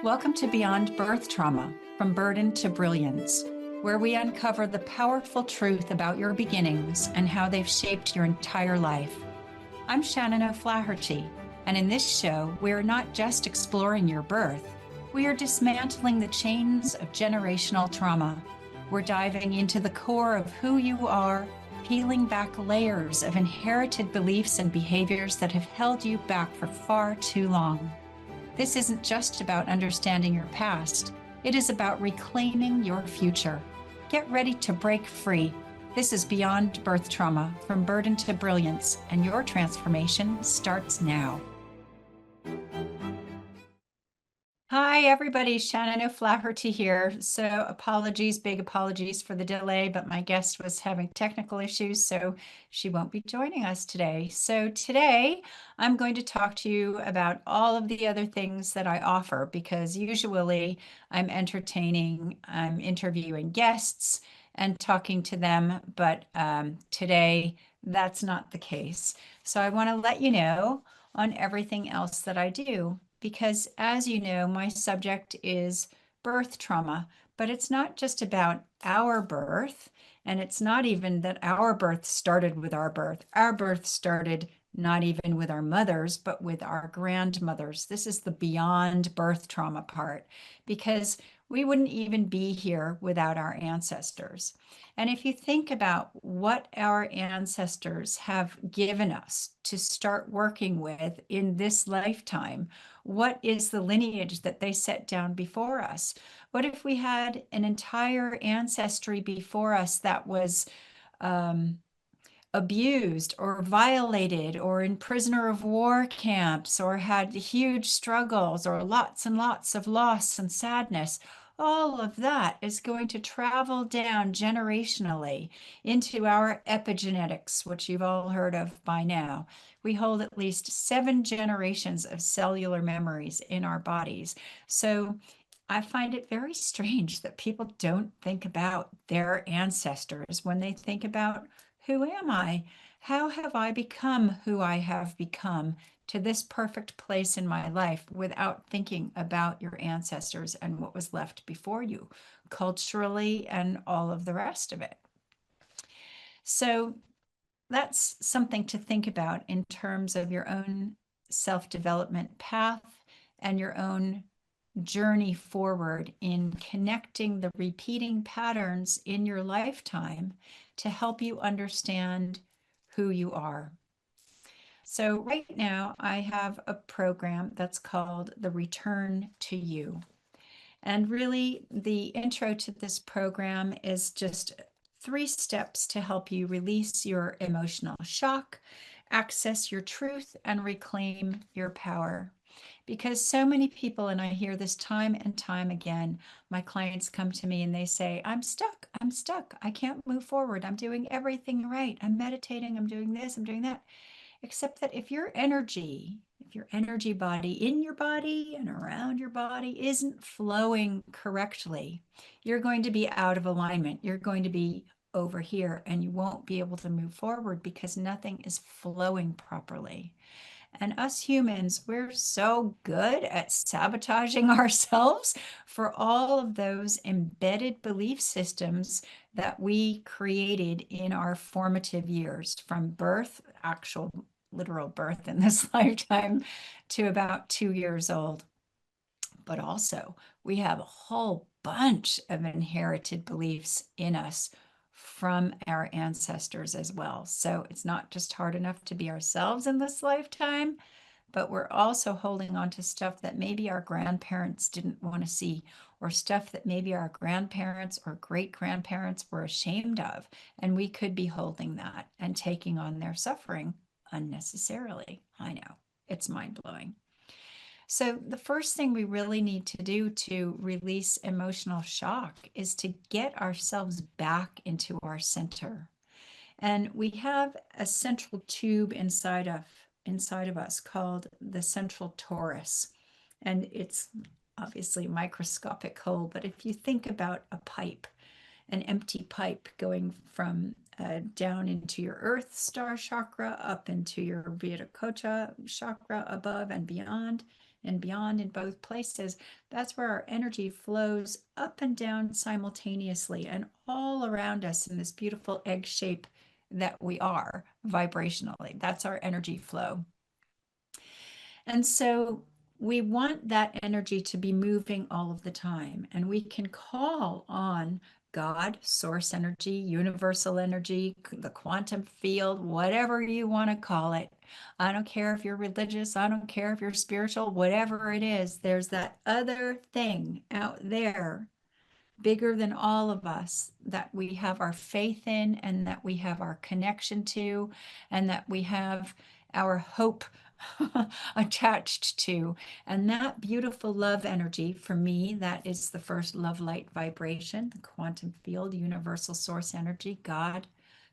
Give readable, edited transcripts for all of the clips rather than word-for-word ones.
Welcome to Beyond Birth Trauma, From Burden to Brilliance, where we uncover the powerful truth about your beginnings and how they've shaped your entire life. I'm Shannon O'Flaherty, and in this show, we are not just exploring your birth, we are dismantling the chains of generational trauma. We're diving into the core of who you are, peeling back layers of inherited beliefs and behaviors that have held you back for far too long. This isn't just about understanding your past, it is about reclaiming your future. Get ready to break free. This is Beyond Birth Trauma, From Burden to Brilliance, and your transformation starts now. Hi, everybody. Shannon O'Flaherty here. So big apologies for the delay, but my guest was having technical issues, so she won't be joining us today. So today I'm going to talk to you about all of the other things that I offer, because usually I'm interviewing guests and talking to them, but today that's not the case. So I want to let you know on everything else that I do. Because as you know, my subject is birth trauma, but it's not just about our birth, and it's not even that our birth started with our birth. Our birth started not even with our mothers, but with our grandmothers. This is the beyond birth trauma part, because we wouldn't even be here without our ancestors. And if you think about what our ancestors have given us to start working with in this lifetime, what is the lineage that they set down before us? What if we had an entire ancestry before us that was abused or violated or in prisoner of war camps or had huge struggles or lots and lots of loss and sadness? All of that is going to travel down generationally into our epigenetics, which you've all heard of by now. We hold at least 7 generations of cellular memories in our bodies. So I find it very strange that people don't think about their ancestors when they think about, who am I? How have I become who I have become to this perfect place in my life without thinking about your ancestors and what was left before you, culturally and all of the rest of it? So that's something to think about in terms of your own self-development path and your own journey forward in connecting the repeating patterns in your lifetime to help you understand who you are. So right now I have a program that's called the Return to You. And really the intro to this program is just 3 steps to help you release your emotional shock, access your truth, and reclaim your power. Because so many people, and I hear this time and time again, my clients come to me and they say, I'm stuck, I can't move forward, I'm doing everything right, I'm meditating, I'm doing this, I'm doing that. Except that if your energy body in your body and around your body isn't flowing correctly, you're going to be out of alignment. You're going to be over here and you won't be able to move forward because nothing is flowing properly. And us humans, we're so good at sabotaging ourselves for all of those embedded belief systems that we created in our formative years, from birth, actual literal birth in this lifetime, to about 2 years old. But also, we have a whole bunch of inherited beliefs in us from our ancestors as well. So it's not just hard enough to be ourselves in this lifetime, but we're also holding on to stuff that maybe our grandparents didn't want to see, or stuff that maybe our grandparents or great-grandparents were ashamed of. And we could be holding that and taking on their suffering unnecessarily. I know, it's mind-blowing. So the first thing we really need to do to release emotional shock is to get ourselves back into our center. And we have a central tube inside of us called the central torus. And it's obviously a microscopic hole, but if you think about a pipe, an empty pipe going from down into your earth star chakra, up into your Virya chakra above and beyond, and beyond in both places, that's where our energy flows up and down simultaneously and all around us in this beautiful egg shape that we are vibrationally. That's our energy flow. And so we want that energy to be moving all of the time. And we can call on God, source energy, universal energy, the quantum field, whatever you want to call it. I don't care if you're religious, I don't care if you're spiritual, whatever it is, there's that other thing out there bigger than all of us that we have our faith in and that we have our connection to and that we have our hope attached to. And that beautiful love energy, for me, that is the first love light vibration, the quantum field, universal source energy, God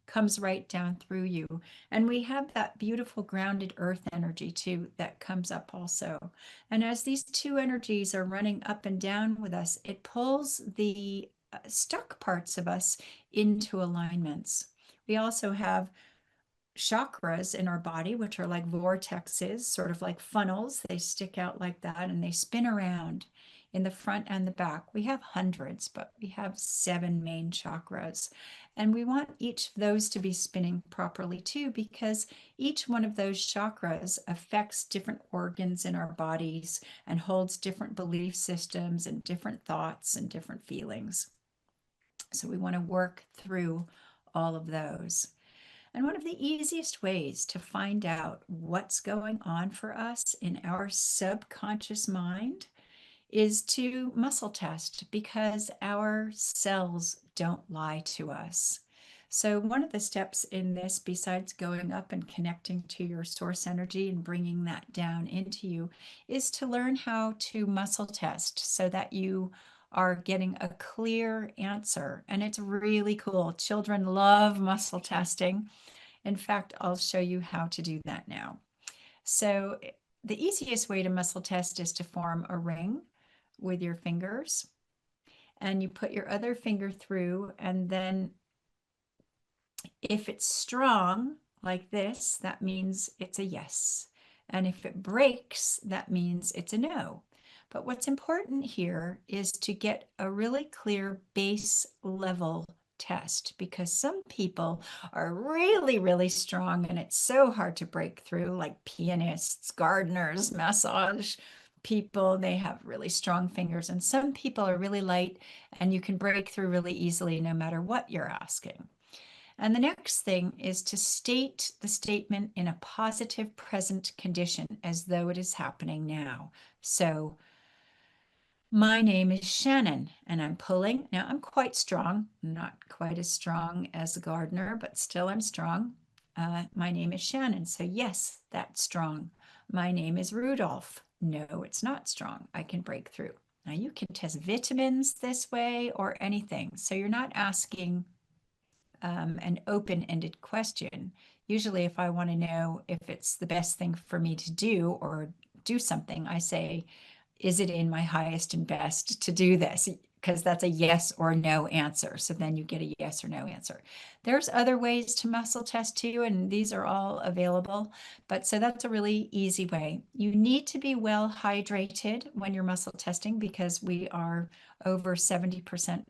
comes right down through you. And we have that beautiful grounded earth energy too that comes up also. And as these two energies are running up and down with us, it pulls the stuck parts of us into alignments. We also have chakras in our body, which are like vortexes, sort of like funnels. They stick out like that and they spin around in the front and the back. We have hundreds, but we have 7 main chakras. And we want each of those to be spinning properly too, because each one of those chakras affects different organs in our bodies and holds different belief systems and different thoughts and different feelings. So we want to work through all of those. And one of the easiest ways to find out what's going on for us in our subconscious mind is to muscle test, because our cells don't lie to us. So one of the steps in this, besides going up and connecting to your source energy and bringing that down into you, is to learn how to muscle test so that you are getting a clear answer. And it's really cool. Children love muscle testing. In fact, I'll show you how to do that now. So the easiest way to muscle test is to form a ring with your fingers, and you put your other finger through, and then if it's strong like this, that means it's a yes. And if it breaks, that means it's a no. But what's important here is to get a really clear base level test, because some people are really, really strong and it's so hard to break through, like pianists, gardeners, massage people. They have really strong fingers, and some people are really light and you can break through really easily no matter what you're asking. And the next thing is to state the statement in a positive present condition as though it is happening now. So my name is Shannon and I'm pulling. Now I'm quite strong, not quite as strong as a gardener, but still I'm strong. My name is Shannon. So yes, that's strong. My name is Rudolph. No, it's not strong. I can break through. Now you can test vitamins this way or anything. So you're not asking an open-ended question. Usually if I want to know if it's the best thing for me to do or do something, I say, is it in my highest and best to do this? Because that's a yes or no answer. So then you get a yes or no answer. There's other ways to muscle test too, and these are all available. But so that's a really easy way. You need to be well hydrated when you're muscle testing, because we are over 70%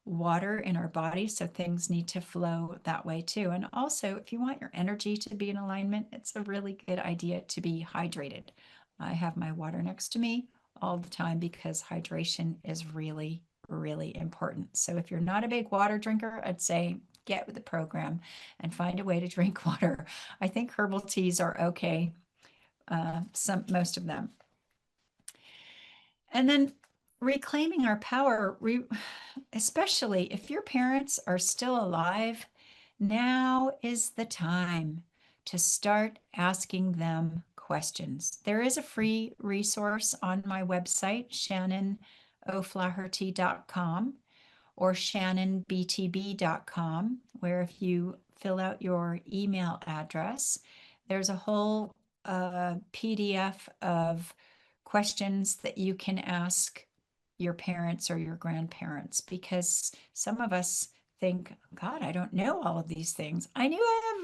water in our body. So things need to flow that way too. And also, if you want your energy to be in alignment, it's a really good idea to be hydrated. I have my water next to me all the time because hydration is really, really important. So if you're not a big water drinker, I'd say get with the program and find a way to drink water. I think herbal teas are okay, most of them. And then reclaiming our power, especially if your parents are still alive, now is the time to start asking them questions. There is a free resource on my website, shannonoflaherty.com or shannonbtb.com, where if you fill out your email address, there's a whole PDF of questions that you can ask your parents or your grandparents, because some of us think, God, I don't know all of these things. I knew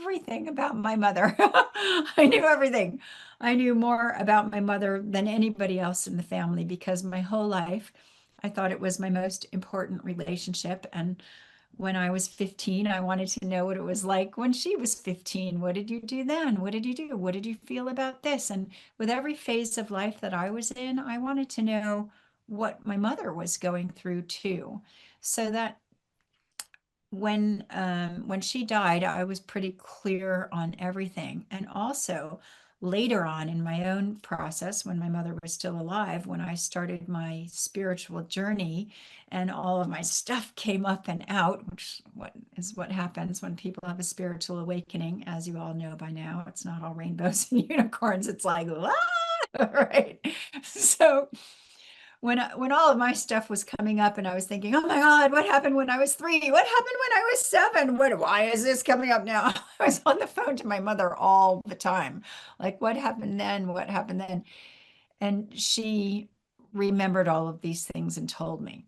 everything about my mother. I knew everything. I knew more about my mother than anybody else in the family because my whole life I thought it was my most important relationship. And when I was 15, I wanted to know what it was like when she was 15. What did you do then? What did you do? What did you feel about this? And with every phase of life that I was in, I wanted to know what my mother was going through too. So that when she died, I was pretty clear on everything. And also later on in my own process, when my mother was still alive, when I started my spiritual journey and all of my stuff came up and out, which what happens when people have a spiritual awakening, as you all know by now. It's not all rainbows and unicorns. It's like, ah! Right. So when all of my stuff was coming up and I was thinking, oh my God, what happened when I was 3? What happened when I was 7? Why is this coming up now? I was on the phone to my mother all the time. Like, what happened then? What happened then? And she remembered all of these things and told me.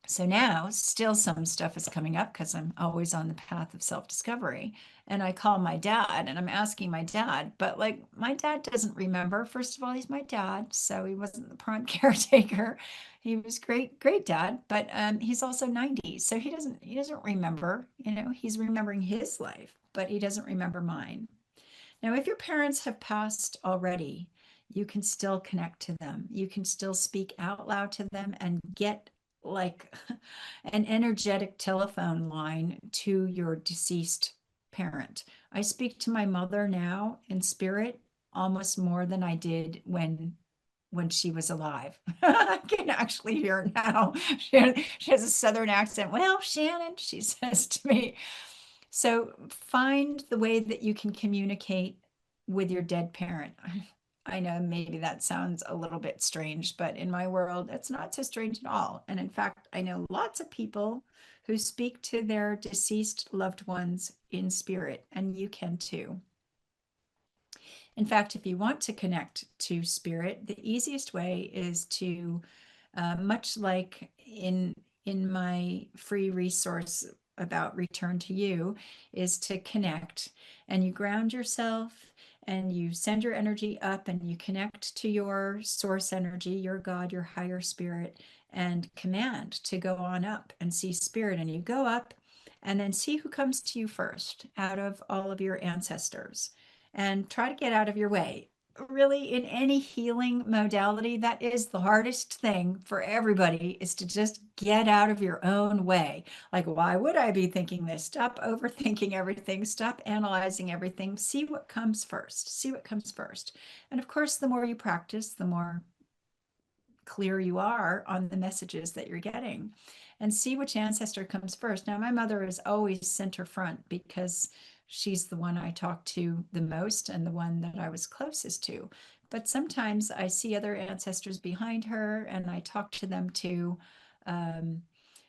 So now still some stuff is coming up because I'm always on the path of self-discovery. And I call my dad and I'm asking my dad, but like my dad doesn't remember. First of all, he's my dad, so he wasn't the prime caretaker. He was great dad, but he's also 90, so he doesn't remember. He's remembering his life, but he doesn't remember mine. Now, if your parents have passed already, you can still connect to them. You can still speak out loud to them and get like an energetic telephone line to your deceased parent. I speak to my mother now in spirit almost more than I did when she was alive. I can actually hear her now. She has a southern accent. Well, Shannon, she says to me, so find the way that you can communicate with your dead parent. I know maybe that sounds a little bit strange, but in my world, it's not so strange at all. And in fact, I know lots of people who speak to their deceased loved ones in spirit, and you can too. In fact, if you want to connect to spirit, the easiest way is to, much like in my free resource about return to you, is to connect and you ground yourself and you send your energy up and you connect to your source energy, your God, your higher spirit, and command to go on up and see spirit. And you go up and then see who comes to you first out of all of your ancestors and try to get out of your way. Really, in any healing modality, that is the hardest thing for everybody, is to just get out of your own way. Like, why would I be thinking this? Stop overthinking everything. Stop analyzing everything. See what comes first. See what comes first. And of course, the more you practice, the more clear you are on the messages that you're getting, and see which ancestor comes first. Now, my mother is always center front because she's the one I talk to the most and the one that I was closest to. But sometimes I see other ancestors behind her and I talk to them too. Um,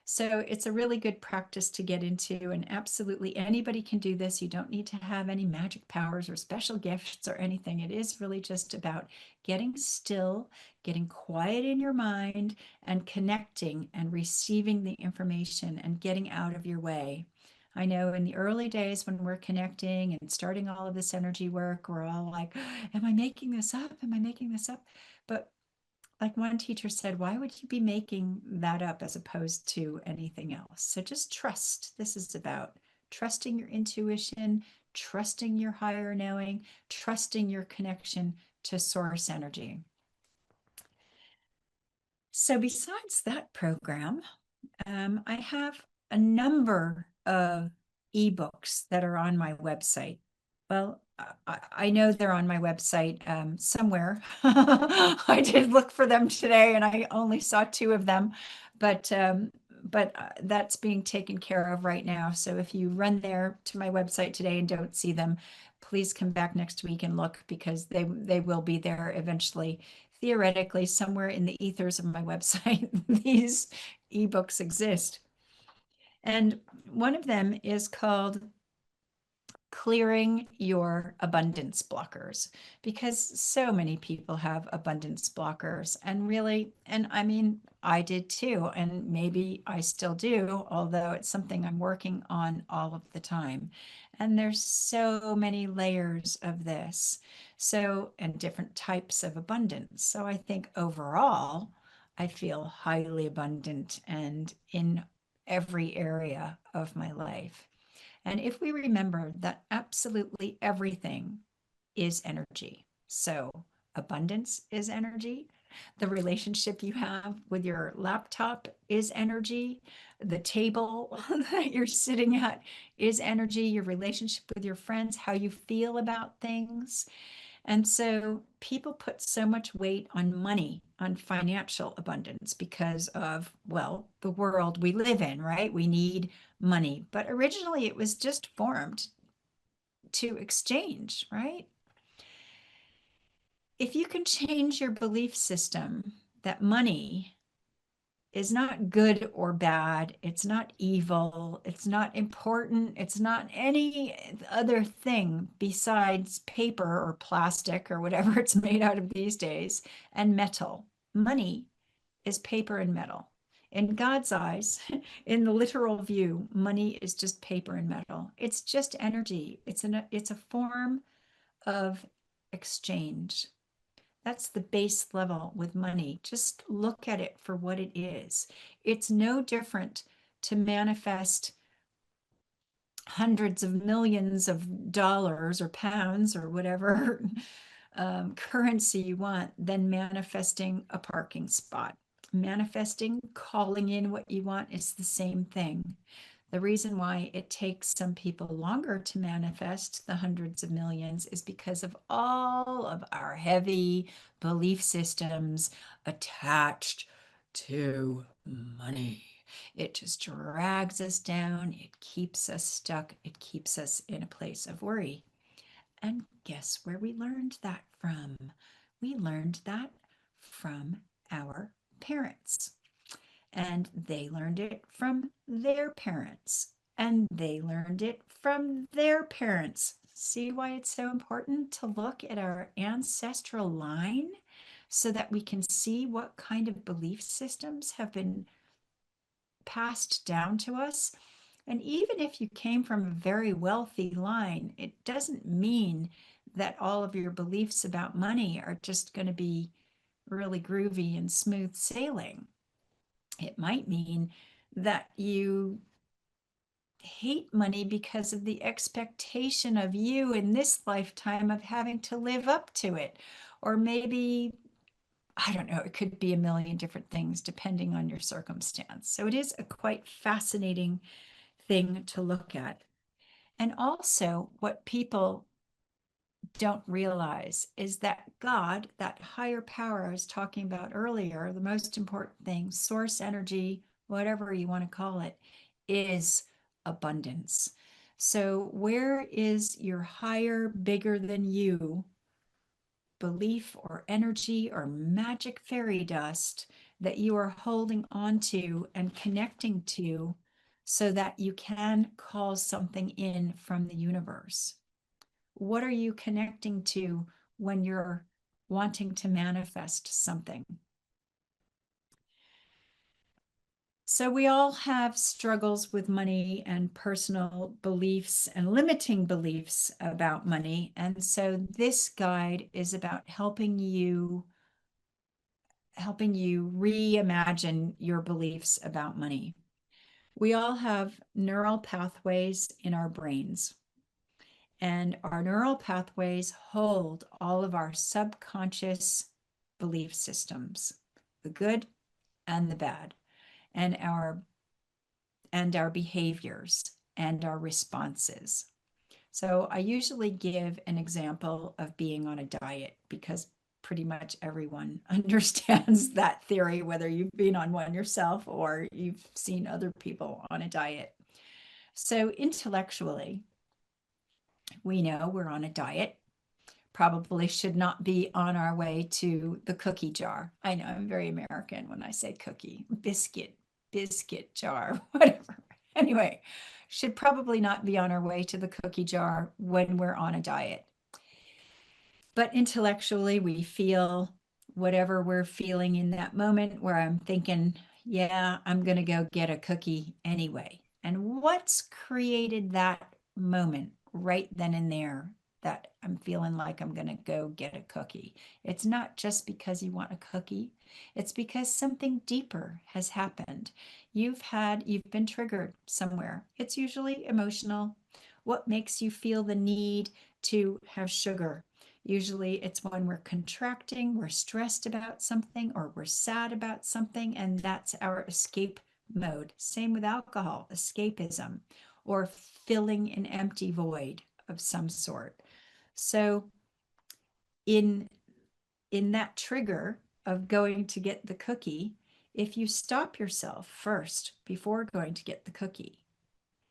so it's a really good practice to get into, and absolutely anybody can do this. You don't need to have any magic powers or special gifts or anything. It is really just about getting still, getting quiet in your mind, and connecting and receiving the information and getting out of your way. I know in the early days when we're connecting and starting all of this energy work, we're all like, am I making this up? Am I making this up? But like one teacher said, why would you be making that up as opposed to anything else? So just trust. This is about trusting your intuition, trusting your higher knowing, trusting your connection to source energy. So besides that program, I have a number of ebooks that are on my website. Well, I know they're on my website somewhere. I did look for them today and I only saw 2 of them, but that's being taken care of right now. So if you run there to my website today and don't see them, please come back next week and look, because they will be there eventually. Theoretically, somewhere in the ethers of my website, these ebooks exist. And one of them is called Clearing Your Abundance Blockers, because so many people have abundance blockers. And really, and I mean, I did too, and maybe I still do, although it's something I'm working on all of the time. And there's so many layers of this. So, and different types of abundance. So I think overall, I feel highly abundant and in every area of my life. And if we remember that absolutely everything is energy. So abundance is energy. The relationship you have with your laptop is energy. The table that you're sitting at is energy. Your relationship with your friends, how you feel about things. And so people put so much weight on money, on financial abundance because of, well, the world we live in, right? We need money. But originally it was just formed to exchange, right? If you can change your belief system that money is not good or bad, it's not evil, it's not important, it's not any other thing besides paper or plastic or whatever it's made out of these days, and metal. Money is paper and metal. In God's eyes, in the literal view, money is just paper and metal. It's just energy. It's a form of exchange. That's the base level with money. Just look at it for what it is. It's no different to manifest hundreds of millions of dollars or pounds or whatever currency you want than manifesting a parking spot. Manifesting, calling in what you want is the same thing. The reason why it takes some people longer to manifest the hundreds of millions is because of all of our heavy belief systems attached to money. It just drags us down. It keeps us stuck. It keeps us in a place of worry. And guess where we learned that from? We learned that from our parents. And they learned it from their parents. And they learned it from their parents. See why it's so important to look at our ancestral line so that we can see what kind of belief systems have been passed down to us. And even if you came from a very wealthy line, it doesn't mean that all of your beliefs about money are just going to be really groovy and smooth sailing. It might mean that you hate money because of the expectation of you in this lifetime of having to live up to it. Or maybe, I don't know, it could be a million different things depending on your circumstance. So it is a quite fascinating thing to look at. And also, what people don't realize is that God, that higher power I was talking about earlier, the most important thing, source energy, whatever you want to call it, is abundance. So, where is your higher, bigger than you belief or energy or magic fairy dust that you are holding on to and connecting to so that you can call something in from the universe? What are you connecting to when you're wanting to manifest something? So, we all have struggles with money and personal beliefs and limiting beliefs about money. And so, this guide is about helping you reimagine your beliefs about money. We all have neural pathways in our brains, and our neural pathways hold all of our subconscious belief systems, the good and the bad, and our behaviors and our responses. So I usually give an example of being on a diet because pretty much everyone understands that theory, whether you've been on one yourself or you've seen other people on a diet. So intellectually, we know we're on a diet, probably should not be on our way to the cookie jar. I know I'm very American when I say cookie, biscuit jar, whatever. Anyway, should probably not be on our way to the cookie jar when we're on a diet. But intellectually, we feel whatever we're feeling in that moment where I'm thinking, yeah, I'm going to go get a cookie anyway. And what's created that moment right then and there that I'm feeling like I'm going to go get a cookie. It's not just because you want a cookie, it's because something deeper has happened. You've been triggered somewhere. It's usually emotional. What makes you feel the need to have sugar? Usually it's when we're contracting, we're stressed about something, or we're sad about something, and that's our escape mode. Same with alcohol, escapism, or filling an empty void of some sort. So in in that trigger of going to get the cookie, if you stop yourself first before going to get the cookie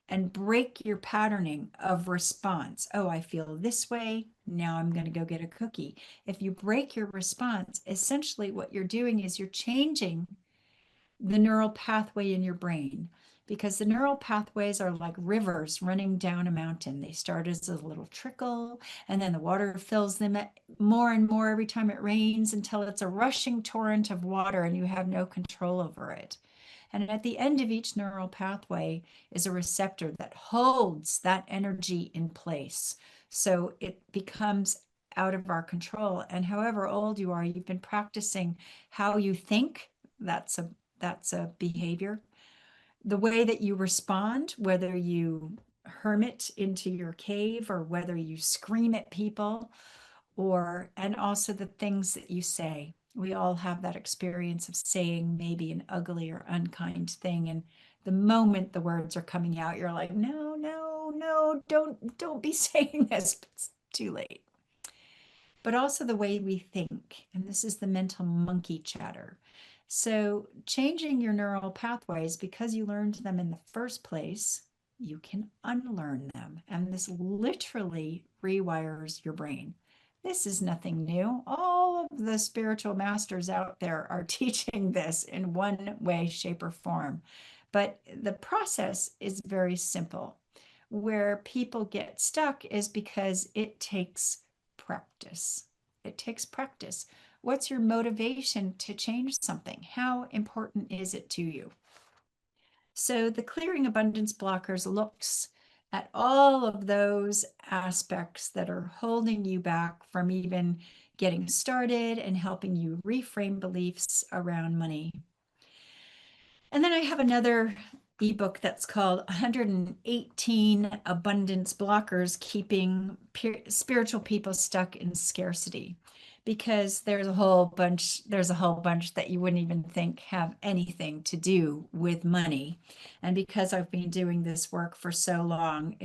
and break your patterning of response. Oh, I feel this way. Now I'm going to go get a cookie. If you break your response, essentially what you're doing is you're changing the neural pathway in your brain, because the neural pathways are like rivers running down a mountain. They start as a little trickle, and then the water fills them more and more every time it rains until it's a rushing torrent of water and you have no control over it. And at the end of each neural pathway is a receptor that holds that energy in place. So it becomes out of our control. And however old you are, you've been practicing how you think. That's a behavior. The way that you respond, whether you hermit into your cave or whether you scream at people, and also the things that you say. We all have that experience of saying maybe an ugly or unkind thing. And the moment the words are coming out, you're like, no, no, no, don't be saying this. It's too late. But also the way we think. And this is the mental monkey chatter. So changing your neural pathways, because you learned them in the first place, you can unlearn them. And this literally rewires your brain. This is nothing new. All of the spiritual masters out there are teaching this in one way, shape, or form. But the process is very simple. Where people get stuck is because it takes practice. It takes practice. What's your motivation to change something? How important is it to you? So the clearing abundance blockers looks at all of those aspects that are holding you back from even getting started and helping you reframe beliefs around money. And then I have another ebook that's called 118 Abundance Blockers Keeping Spiritual People Stuck in Scarcity. Because there's a whole bunch that you wouldn't even think have anything to do with money. And because I've been doing this work for so long,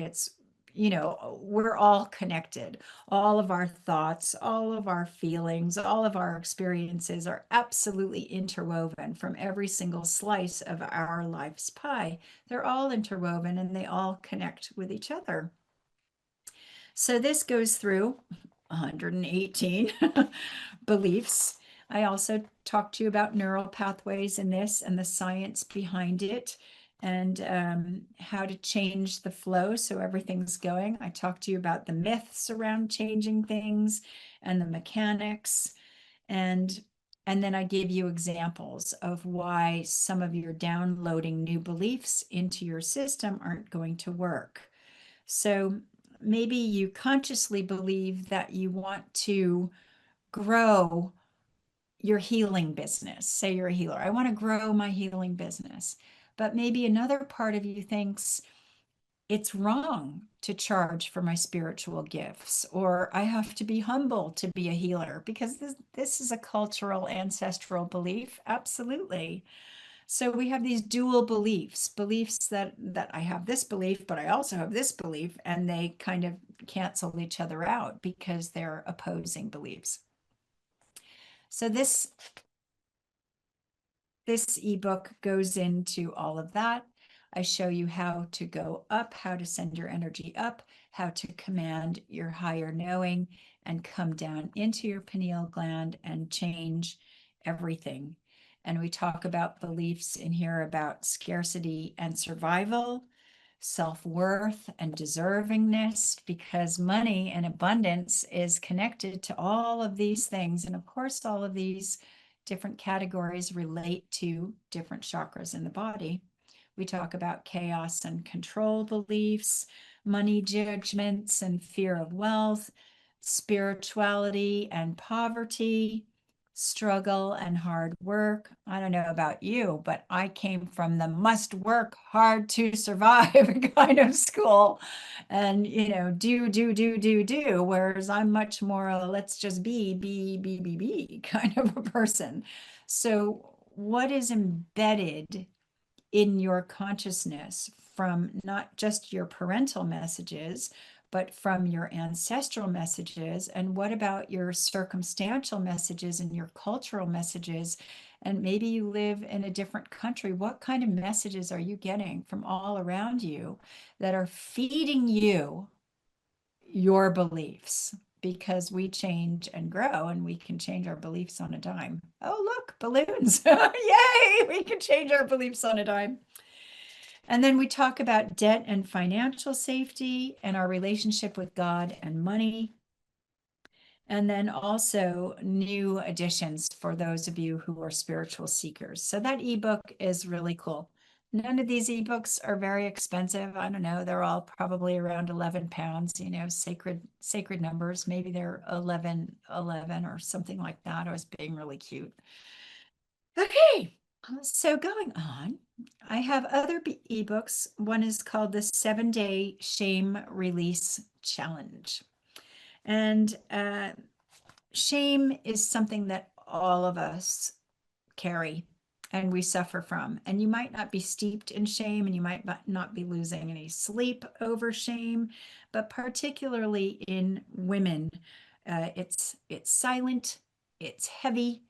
we're all connected. All of our thoughts, all of our feelings, all of our experiences are absolutely interwoven from every single slice of our life's pie. They're all interwoven and they all connect with each other. So this goes through 118 beliefs. I also talked to you about neural pathways in this and the science behind it, and how to change the flow so everything's going. I talked to you about the myths around changing things and the mechanics, and then I gave you examples of why some of your downloading new beliefs into your system aren't going to work. So maybe you consciously believe that you want to grow your healing business. Say you're a healer. I want to grow my healing business. But maybe another part of you thinks it's wrong to charge for my spiritual gifts, or I have to be humble to be a healer, because this is a cultural ancestral belief. Absolutely. So we have these dual beliefs that I have this belief, but I also have this belief, and they kind of cancel each other out because they're opposing beliefs. So this ebook goes into all of that. I show you how to go up, how to send your energy up, how to command your higher knowing and come down into your pineal gland and change everything. And we talk about beliefs in here about scarcity and survival, self-worth and deservingness, because money and abundance is connected to all of these things. And of course, all of these different categories relate to different chakras in the body. We talk about chaos and control beliefs, money judgments and fear of wealth, spirituality and poverty, struggle and hard work. I don't know about you, but I came from the must work hard to survive kind of school. And, do, whereas I'm much more let's just be kind of a person. So, what is embedded in your consciousness from not just your parental messages, but from your ancestral messages? And what about your circumstantial messages and your cultural messages? And maybe you live in a different country. What kind of messages are you getting from all around you that are feeding you your beliefs? Because we change and grow and we can change our beliefs on a dime. Oh, look, balloons. Yay, we can change our beliefs on a dime. And then we talk about debt and financial safety and our relationship with God and money. And then also new additions for those of you who are spiritual seekers. So that ebook is really cool. None of these ebooks are very expensive. I don't know. They're all probably around 11 pounds, sacred numbers. Maybe they're 11 or something like that. I was being really cute. Okay. So going on, I have other ebooks. One is called the 7-Day Shame Release Challenge. And shame is something that all of us carry and we suffer from. And you might not be steeped in shame and you might not be losing any sleep over shame, but particularly in women, it's silent, it's heavy,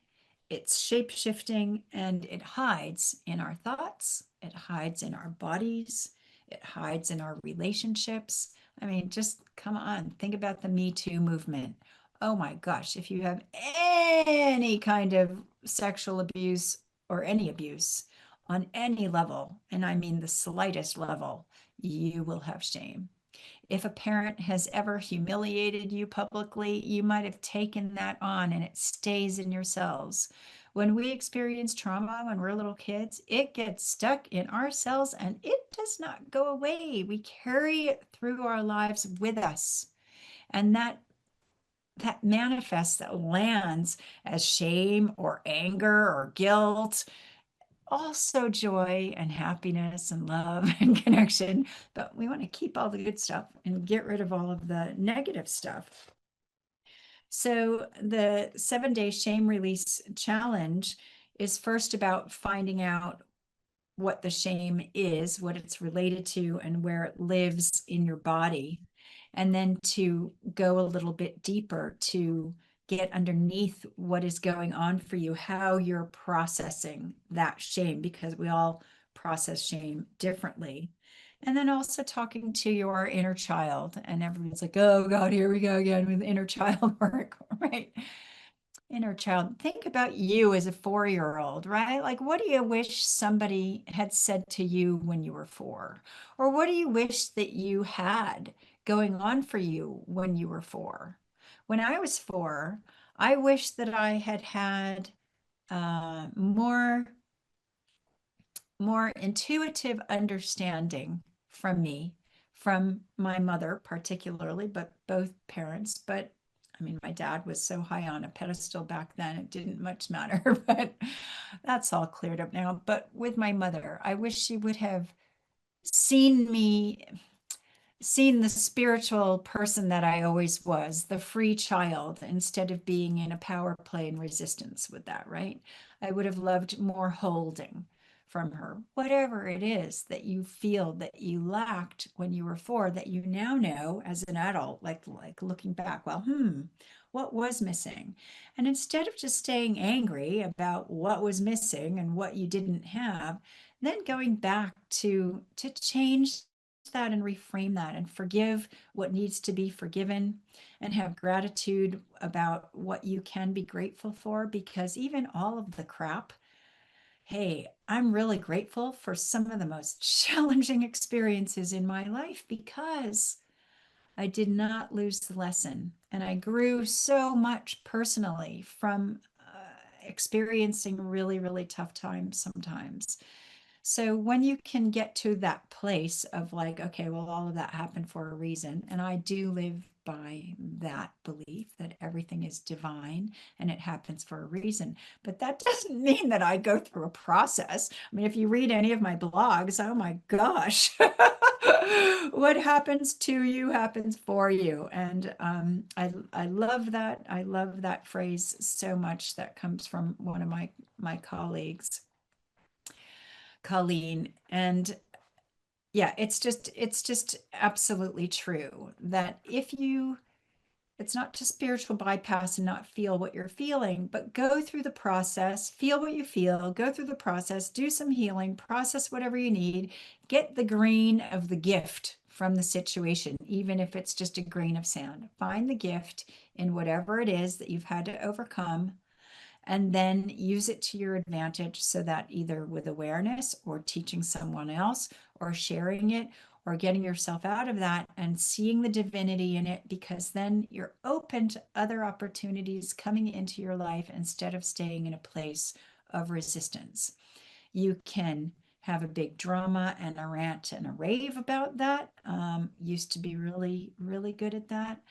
it's shape shifting, and it hides in our thoughts, it hides in our bodies, it hides in our relationships. I mean, just come on, think about the Me Too movement. Oh my gosh, if you have any kind of sexual abuse or any abuse on any level, and I mean the slightest level, you will have shame. If a parent has ever humiliated you publicly, you might have taken that on and it stays in your cells. When we experience trauma when we're little kids, it gets stuck in our cells and it does not go away. We carry it through our lives with us. And that manifests, that lands as shame or anger or guilt, also joy and happiness and love and connection. But we want to keep all the good stuff and get rid of all of the negative stuff. So the 7-Day Shame Release Challenge is first about finding out what the shame is, what it's related to, and where it lives in your body. And then to go a little bit deeper to get underneath what is going on for you, how you're processing that shame, because we all process shame differently. And then also talking to your inner child. And everyone's like, oh God, here we go again with inner child work, right? Inner child. Think about you as a 4-year-old, right? Like, what do you wish somebody had said to you when you were 4? Or what do you wish that you had going on for you when you were 4? When I was 4, I wish that I had had more intuitive understanding from me, from my mother particularly, but both parents. But I mean, my dad was so high on a pedestal back then, it didn't much matter, but that's all cleared up now. But with my mother, I wish she would have seen me, seen the spiritual person that I always was, the free child, instead of being in a power play and resistance with that, right? I would have loved more holding from her. Whatever it is that you feel that you lacked when you were 4, that you now know as an adult, like looking back, well, what was missing? And instead of just staying angry about what was missing and what you didn't have, then going back to change that and reframe that and forgive what needs to be forgiven and have gratitude about what you can be grateful for, because even all of the crap, hey, I'm really grateful for some of the most challenging experiences in my life because I did not lose the lesson and I grew so much personally from experiencing really, really tough times sometimes. So when you can get to that place of like, okay, well, all of that happened for a reason. And I do live by that belief that everything is divine and it happens for a reason. But that doesn't mean that I go through a process. I mean, if you read any of my blogs, oh my gosh, what happens to you happens for you. And I love that. I love that phrase so much. That comes from one of my colleagues, Colleen. And yeah, it's just absolutely true that if you, it's not to spiritual bypass and not feel what you're feeling, but go through the process, feel what you feel, go through the process, do some healing, process whatever you need, get the grain of the gift from the situation, even if it's just a grain of sand. Find the gift in whatever it is that you've had to overcome, and then use it to your advantage so that either with awareness or teaching someone else or sharing it or getting yourself out of that and seeing the divinity in it, because then you're open to other opportunities coming into your life instead of staying in a place of resistance. You can have a big drama and a rant and a rave about that. Used to be really, really good at that.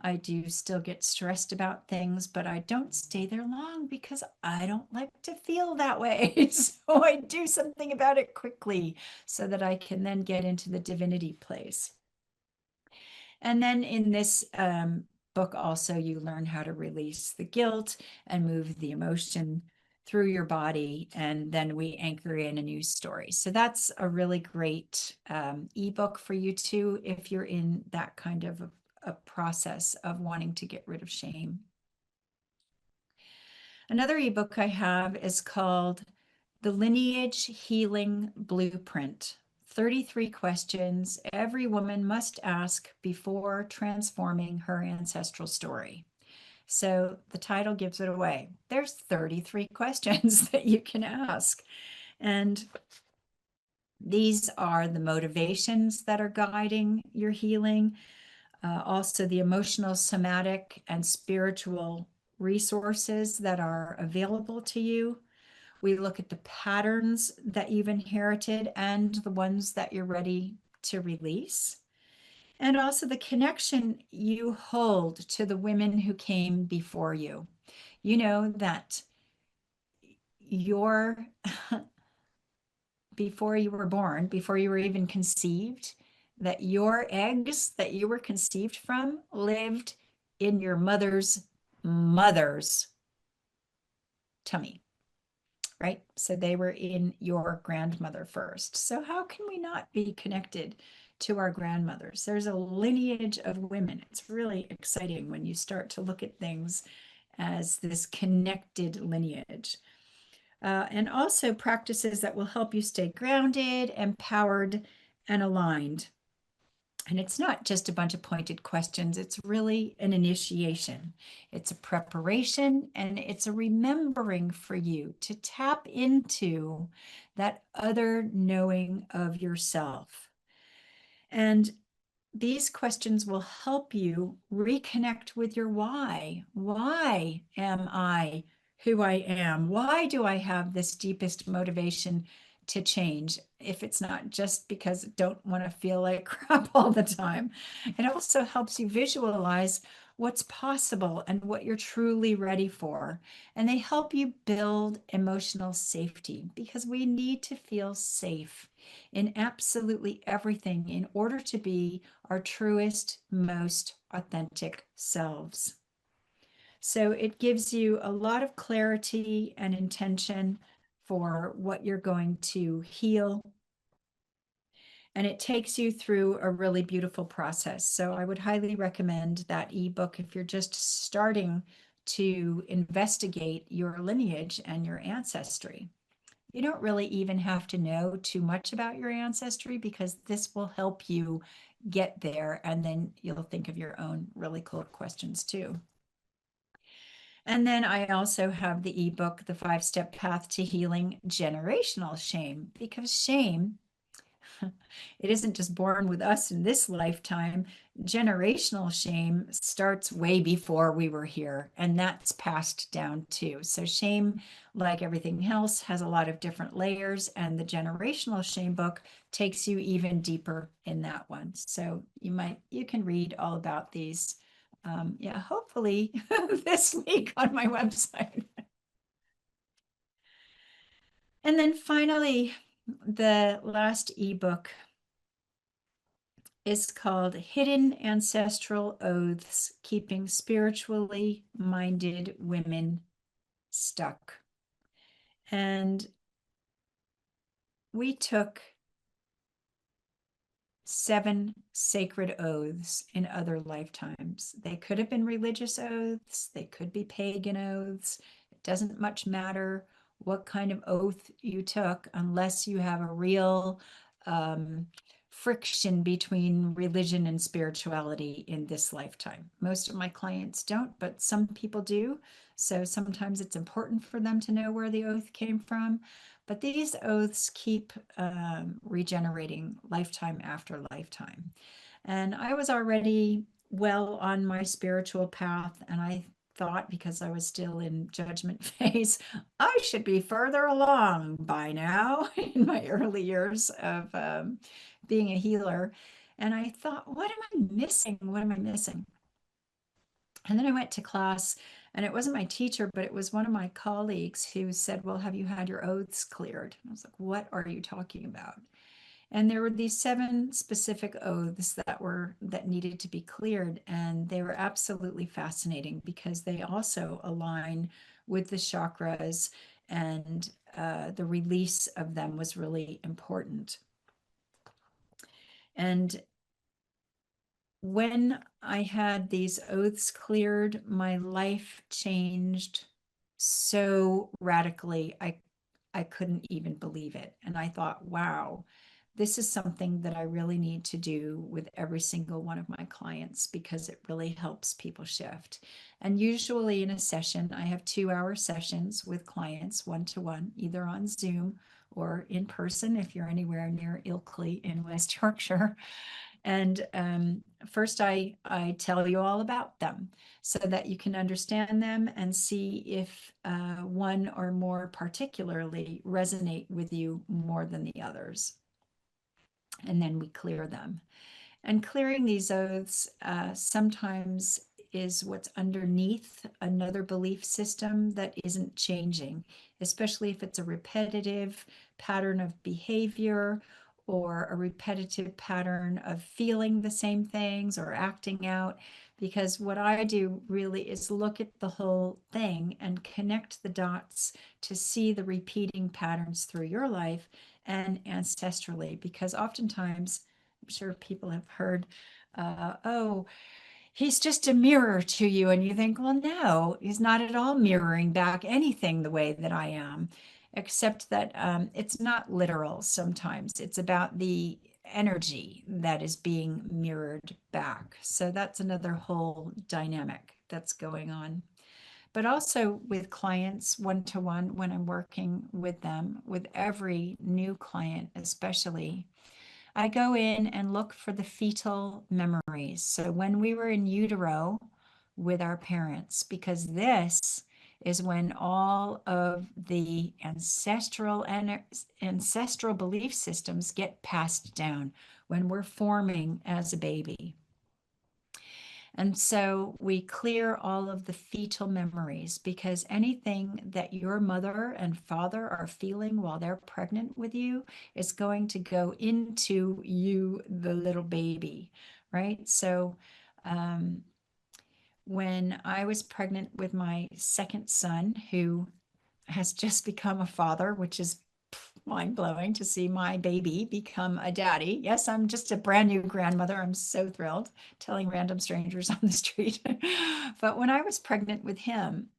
I do still get stressed about things, but I don't stay there long because I don't like to feel that way. So I do something about it quickly so that I can then get into the divinity place. And then in this book, also, you learn how to release the guilt and move the emotion through your body. And then we anchor in a new story. So that's a really great ebook for you too, if you're in that kind of a process of wanting to get rid of shame. Another ebook I have is called The Lineage Healing Blueprint. 33 questions every woman must ask before transforming her ancestral story. So the title gives it away. There's 33 questions that you can ask. And these are the motivations that are guiding your healing, also the emotional, somatic, and spiritual resources that are available to you. We look at the patterns that you've inherited and the ones that you're ready to release. And also the connection you hold to the women who came before you. You know that your, before you were born, before you were even conceived, that your eggs that you were conceived from lived in your mother's tummy. Right? So they were in your grandmother first. So how can we not be connected to our grandmothers? There's a lineage of women. It's really exciting when you start to look at things as this connected lineage. And also practices that will help you stay grounded, empowered, and aligned. And it's not just a bunch of pointed questions, it's really an initiation. It's a preparation and it's a remembering for you to tap into that other knowing of yourself. And these questions will help you reconnect with your why. Why am I who I am? Why do I have this deepest motivation to change? If it's not just because I don't want to feel like crap all the time. It also helps you visualize what's possible and what you're truly ready for. And they help you build emotional safety because we need to feel safe in absolutely everything in order to be our truest, most authentic selves. So it gives you a lot of clarity and intention for what you're going to heal. And it takes you through a really beautiful process. So I would highly recommend that ebook if you're just starting to investigate your lineage and your ancestry. You don't really even have to know too much about your ancestry because this will help you get there. And then you'll think of your own really cool questions too. And then I also have the ebook, The 5-Step Path to Healing Generational Shame, because shame It isn't just born with us in this lifetime. Generational shame starts way before we were here, and that's passed down too. So, shame, like everything else, has a lot of different layers, and the generational shame book takes you even deeper in that one. So, you can read all about these. Yeah, hopefully this week on my website. And then finally, the last ebook is called Hidden Ancestral Oaths Keeping Spiritually Minded Women Stuck. And we took 7 sacred oaths in other lifetimes. They could have been religious oaths, they could be pagan oaths. It doesn't much matter what kind of oath you took, unless you have a real friction between religion and spirituality in this lifetime. Most of my clients don't, but some people do. So sometimes it's important for them to know where the oath came from. But these oaths keep regenerating lifetime after lifetime. And I was already well on my spiritual path, and I thought, because I was still in judgment phase, I should be further along by now in my early years of being a healer. And I thought, what am I missing? What am I missing? And then I went to class, and it wasn't my teacher, but it was one of my colleagues who said, well, have you had your oaths cleared? And I was like, what are you talking about? And there were these 7 specific oaths that needed to be cleared. And they were absolutely fascinating because they also align with the chakras, and the release of them was really important. And when I had these oaths cleared, my life changed so radically. I couldn't even believe it. And I thought, wow, this is something that I really need to do with every single one of my clients, because it really helps people shift. And usually in a session, I have 2-hour sessions with clients, one-to-one, either on Zoom or in person if you're anywhere near Ilkley in West Yorkshire. And first, I tell you all about them so that you can understand them and see if one or more particularly resonate with you more than the others. And then we clear them. And clearing these oaths sometimes is what's underneath another belief system that isn't changing, especially if it's a repetitive pattern of behavior or a repetitive pattern of feeling the same things or acting out. Because what I do really is look at the whole thing and connect the dots to see the repeating patterns through your life and ancestrally. Because oftentimes, I'm sure people have heard, oh, he's just a mirror to you. And you think, well, no, he's not at all mirroring back anything the way that I am, except that it's not literal sometimes. It's about the energy that is being mirrored back. So that's another whole dynamic that's going on. But also with clients one-to-one, when I'm working with them, with every new client, especially, I go in and look for the fetal memories. So when we were in utero with our parents, because this is when all of the ancestral belief systems get passed down when we're forming as a baby. And so we clear all of the fetal memories, because anything that your mother and father are feeling while they're pregnant with you is going to go into you, the little baby, right? So when I was pregnant with my second son, who has just become a father, which is mind blowing to see my baby become a daddy. Yes, I'm just a brand new grandmother. I'm so thrilled telling random strangers on the street. But when I was pregnant with him,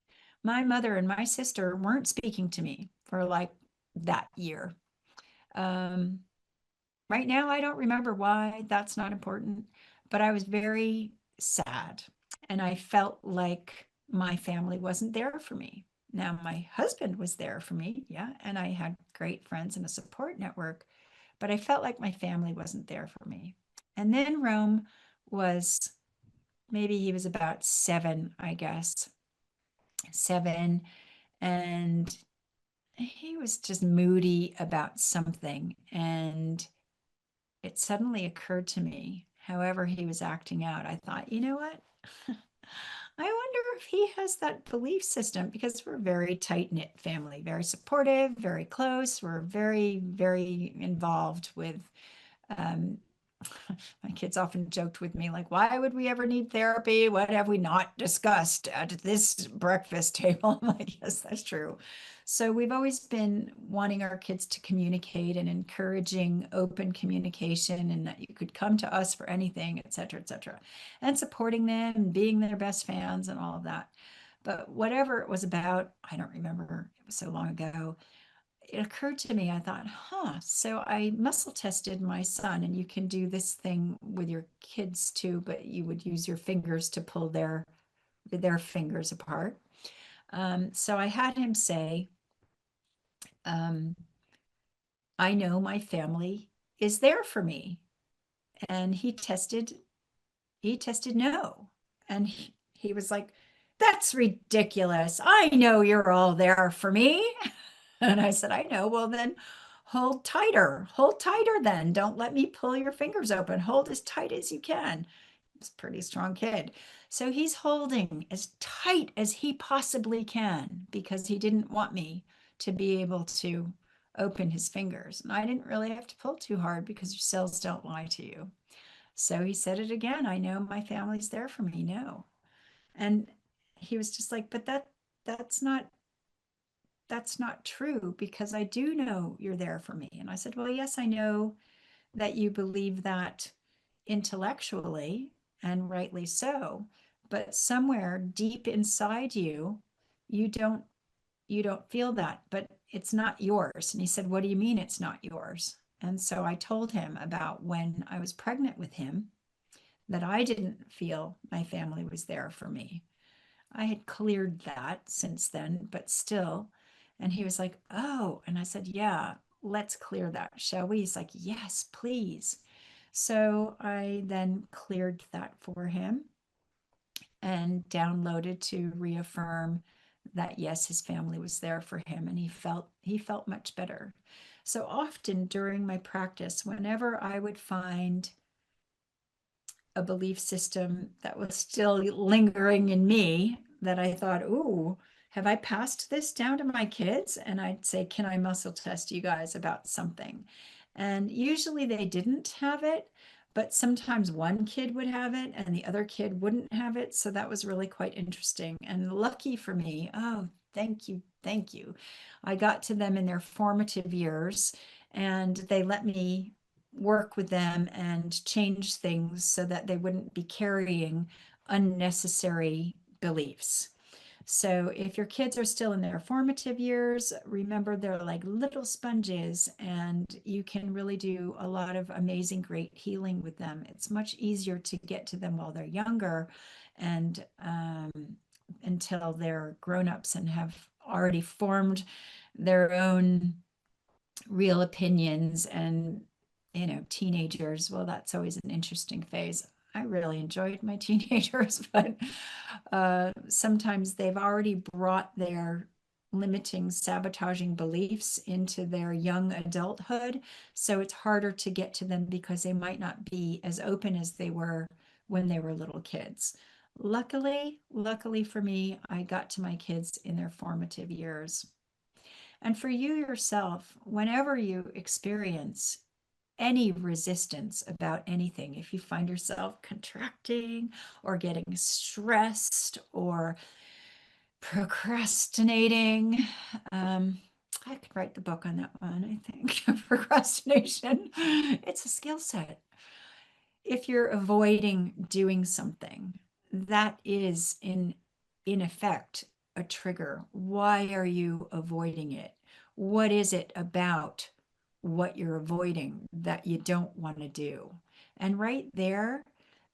my mother and my sister weren't speaking to me for like that year. Um, right now, I don't remember why. That's not important. But I was very sad, and I felt like my family wasn't there for me. Now, my husband was there for me, yeah, and I had great friends and a support network, but I felt like my family wasn't there for me. And then Rome was, maybe he was about 7, I guess, 7. And he was just moody about something. And it suddenly occurred to me, however he was acting out, I thought, you know what? I wonder if he has that belief system, because we're a very tight knit family, very supportive, very close. We're very, very involved with um, my kids often joked with me, like, why would we ever need therapy? What have we not discussed at this breakfast table? I'm like, yes, that's true. So we've always been wanting our kids to communicate and encouraging open communication, and that you could come to us for anything, et cetera, and supporting them and being their best fans and all of that. But whatever it was about, I don't remember, it was so long ago, it occurred to me, I thought, so I muscle tested my son, and you can do this thing with your kids too, but you would use your fingers to pull their fingers apart. So I had him say, um, I know my family is there for me. And he tested no. And he was like, that's ridiculous. I know you're all there for me. And I said, I know. Well, then hold tighter. Hold tighter then. Don't let me pull your fingers open. Hold as tight as you can. He's a pretty strong kid. So he's holding as tight as he possibly can, because he didn't want me to be able to open his fingers. And I didn't really have to pull too hard, because your cells don't lie to you. So he said it again. I know my family's there for me. No. And he was just like, but that's not that's not true, because I do know you're there for me. And I said, well, yes, I know that you believe that intellectually, and rightly so, but somewhere deep inside you, you don't you don't feel that, but it's not yours. And he said, what do you mean it's not yours? And so I told him about when I was pregnant with him, that I didn't feel my family was there for me. I had cleared that since then, but still. And he was like, oh. And I said, yeah, let's clear that, shall we? He's like, yes, please. So I then cleared that for him and downloaded to reaffirm that, yes, his family was there for him, and he felt much better. So often during my practice, whenever I would find a belief system that was still lingering in me, that I thought, ooh, have I passed this down to my kids? And I'd say, can I muscle test you guys about something? And usually they didn't have it, but sometimes one kid would have it and the other kid wouldn't have it. So that was really quite interesting. And lucky for me, oh, thank you, thank you. I got to them in their formative years, and they let me work with them and change things so that they wouldn't be carrying unnecessary beliefs. So if your kids are still in their formative years, remember they're like little sponges, and you can really do a lot of amazing, great healing with them. It's much easier to get to them while they're younger, and until they're grown-ups and have already formed their own real opinions. And teenagers, well, that's always an interesting phase. I really enjoyed my teenagers, but sometimes they've already brought their limiting, sabotaging beliefs into their young adulthood. So it's harder to get to them, because they might not be as open as they were when they were little kids. Luckily for me, I got to my kids in their formative years. And for you yourself, whenever you experience any resistance about anything, if you find yourself contracting or getting stressed or procrastinating, I could write the book on that one, I think. Procrastination, it's a skill set. If you're avoiding doing something, that is in effect a trigger. Why are you avoiding it? What is it about what you're avoiding that you don't want to do? And right there,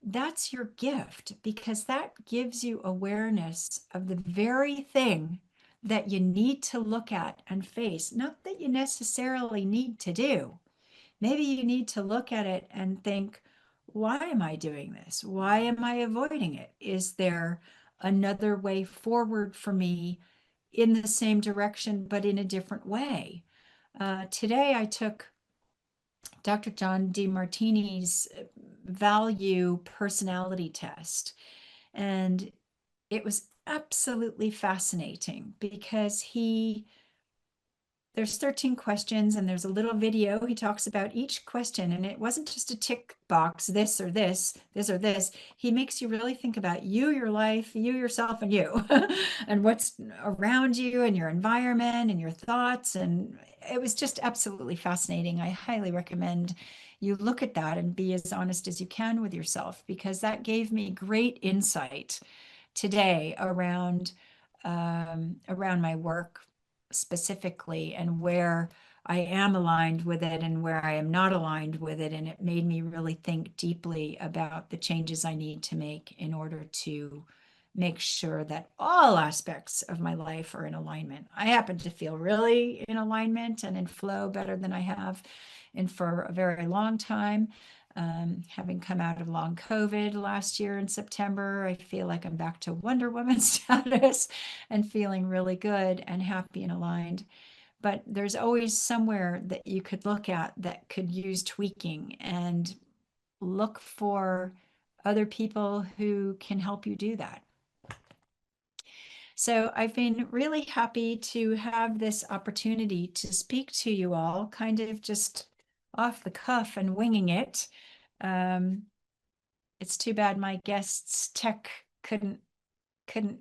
that's your gift, because that gives you awareness of the very thing that you need to look at and face. Not that you necessarily need to do, maybe you need to look at it and think, why am I doing this? Why am I avoiding it? Is there another way forward for me in the same direction, but in a different way? Today, I took Dr. John DeMartini's value personality test, and it was absolutely fascinating because there's 13 questions and there's a little video. He talks about each question, and it wasn't just a tick box, this or this or this. He makes you really think about you, your life, you, yourself, and you, and what's around you and your environment and your thoughts. And it was just absolutely fascinating. I highly recommend you look at that and be as honest as you can with yourself, because that gave me great insight today around my work specifically, and where I am aligned with it and where I am not aligned with it. And it made me really think deeply about the changes I need to make in order to make sure that all aspects of my life are in alignment. I happen to feel really in alignment and in flow better than I have in for a very long time. Having come out of long COVID last year in September, I feel like I'm back to Wonder Woman status and feeling really good and happy and aligned. But there's always somewhere that you could look at that could use tweaking, and look for other people who can help you do that. So I've been really happy to have this opportunity to speak to you all, kind of just off the cuff and winging it. Um, it's too bad my guest's tech couldn't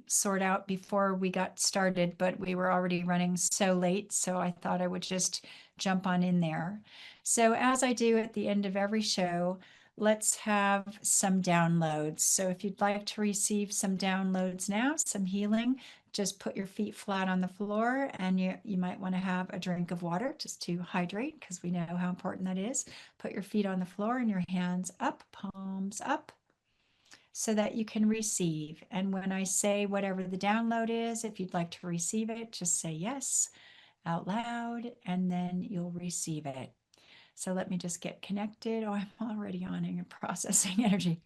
sort out before we got started, but we were already running so late, so I thought I would just jump on in there. So as I do at the end of every show, let's have some downloads. So if you'd like to receive some downloads now, some healing, just put your feet flat on the floor, and you might want to have a drink of water just to hydrate, because we know how important that is. Put your feet on the floor and your hands up, palms up, so that you can receive. And when I say whatever the download is, if you'd like to receive it, just say yes out loud, and then you'll receive it. So let me just get connected. Oh, I'm already yawning and processing energy.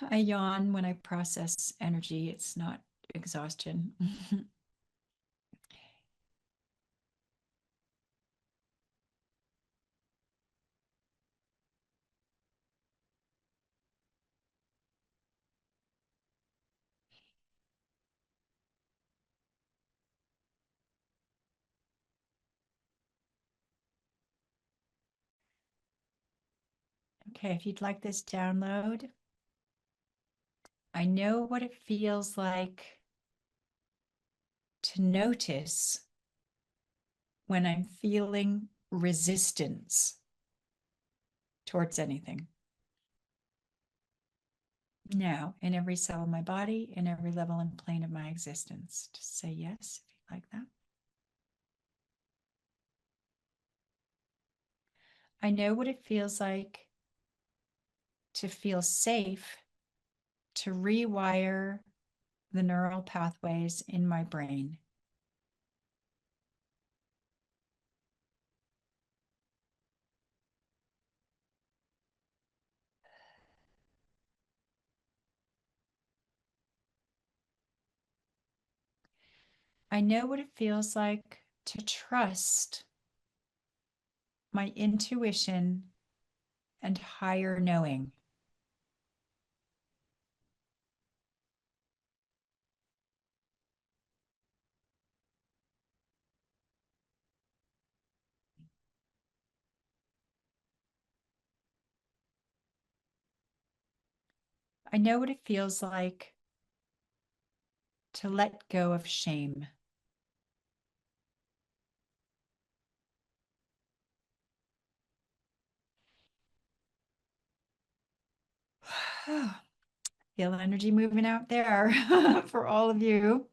I yawn when I process energy. It's not exhaustion. Okay, if you'd like this download, I know what it feels like to notice when I'm feeling resistance towards anything. Now, in every cell of my body, in every level and plane of my existence. Just say yes if you like that. I know what it feels like to feel safe, to rewire the neural pathways in my brain. I know what it feels like to trust my intuition and higher knowing. I know what it feels like to let go of shame. Feel energy moving out there for all of you.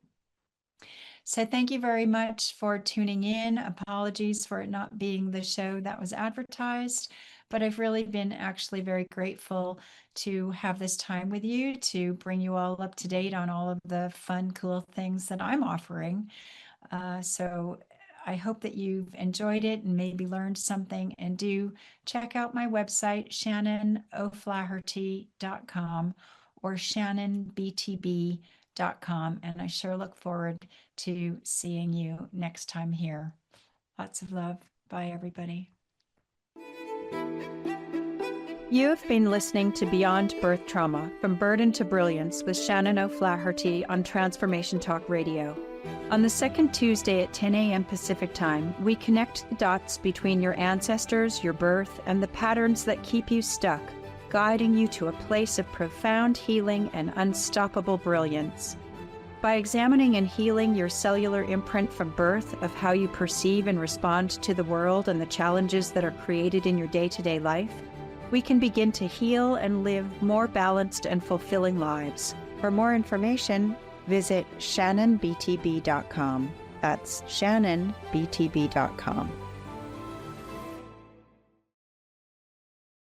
So thank you very much for tuning in. Apologies for it not being the show that was advertised, but I've really been actually very grateful to have this time with you, to bring you all up to date on all of the fun, cool things that I'm offering. So I hope that you've enjoyed it and maybe learned something. And do check out my website, shannonoflaherty.com or shannonbtb.com. And I sure look forward to seeing you next time here. Lots of love. Bye, everybody. You have been listening to Beyond Birth Trauma, From Burden to Brilliance with Shannon O'Flaherty on Transformation Talk Radio. On the second Tuesday at 10 a.m. Pacific Time, we connect the dots between your ancestors, your birth, and the patterns that keep you stuck, guiding you to a place of profound healing and unstoppable brilliance. By examining and healing your cellular imprint from birth of how you perceive and respond to the world and the challenges that are created in your day-to-day life, we can begin to heal and live more balanced and fulfilling lives. For more information, visit shannonbtb.com. That's shannonbtb.com.